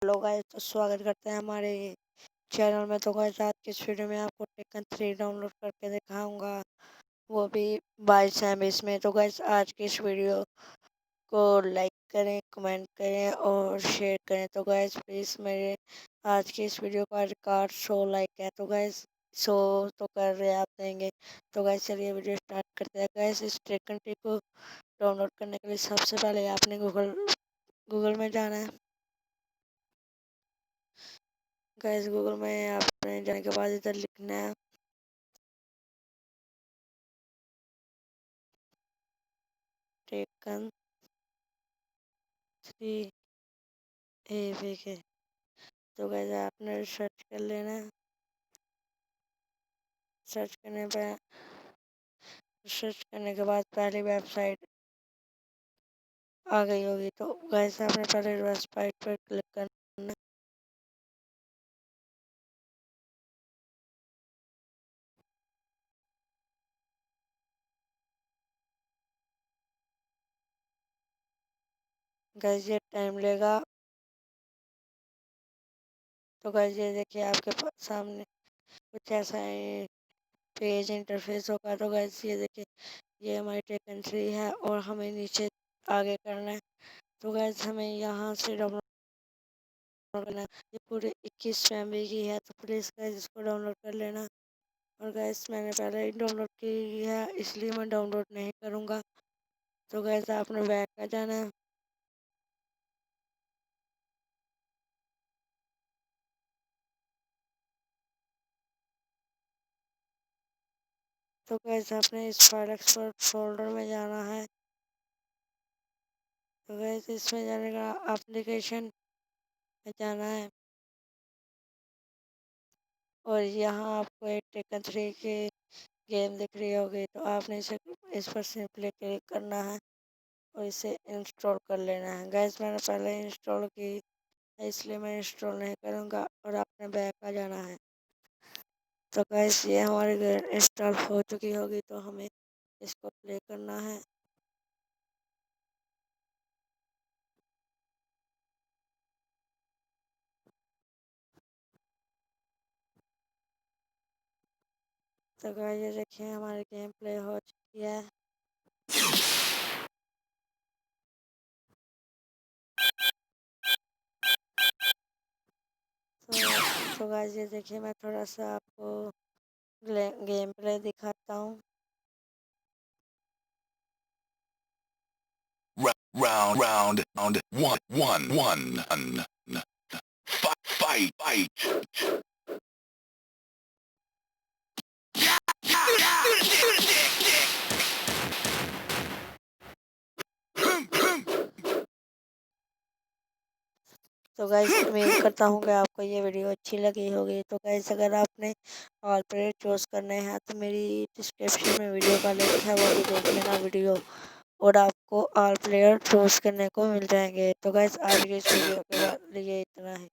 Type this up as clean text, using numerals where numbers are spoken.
Hello guys, तो स्वागत करते हैं हमारे चैनल में। तो गाइस, आज की इस वीडियो में आपको टेकन 3 डाउनलोड करके दिखाऊंगा, वो भी 22 MB में। तो गाइस, आज की इस वीडियो को लाइक करें, कमेंट करें और शेयर करें। तो गाइस, प्लीज़ मेरे आज की इस वीडियो का रिकॉर्ड 100 लाइक है। तो गाइस, 100 तो कर रहे आप देंगे। तो गाइस, चलिए वीडियो स्टार्ट करते हैं। गाइस, इस टेकन 3 को डाउनलोड करने के लिए सबसे पहले आपने गूगल में जाना है। गैस, गूगल में आपने जाने के बाद इधर लिखना है टेकन 3 AVK। तो गैस, आपने सर्च कर लेना है। सर्च करने के बाद पहली वेबसाइट आ गई होगी। तो गैस, आपने पहले वेबसाइट पर क्लिक करना है। गैस, ये टाइम लेगा। तो गैस, ये देखिए आपके सामने कुछ ऐसा पेज इंटरफेस होगा। तो गैस, ये देखिए ये हमारी टेकन 3 है और हमें नीचे आगे करना है। तो गैस, हमें यहाँ से डाउनलोड करना है। ये पूरे 21 MB की है। तो प्लीज़ गैस, इसको डाउनलोड कर लेना। और गैस, मैंने पहले ही डाउनलोड की है, इसलिए मैं डाउनलोड नहीं करूँगा। तो गैस, आपने बैक आ जाना है। तो गैस, आपने इस फाइल एक्सप्लोर फोल्डर में जाना है। तो गैस, इसमें जाने का एप्लीकेशन में जाना है और यहाँ आपको एक टेकन 3 की गेम दिख रही होगी। तो आपने इस पर सिंपली क्लिक करना है और इसे इंस्टॉल कर लेना है। गैस, मैंने पहले इंस्टॉल की, इसलिए मैं इंस्टॉल नहीं करूँगा और आपने बैक आ जाना है। तो गैस, ये हमारी गेम इंस्टॉल हो चुकी होगी। तो हमें इसको प्ले करना है। तो गाइस, ये देखिए हमारी गेम प्ले हो चुकी है। तो गाइस, ये देखिए मैं थोड़ा सा आपको गेम प्ले दिखाता हूँ। Round one. Fight. तो गाइस, उम्मीद करता हूँ कि आपको ये वीडियो अच्छी लगी होगी। तो गाइस, अगर आपने ऑल प्लेयर चूज़ करने हैं तो मेरी डिस्क्रिप्शन में वीडियो का लिंक है, वो भी देख लेना वीडियो, और आपको ऑल प्लेयर चूज़ करने को मिल जाएंगे। तो गाइस, आज की इस वीडियो के लिए इतना ही।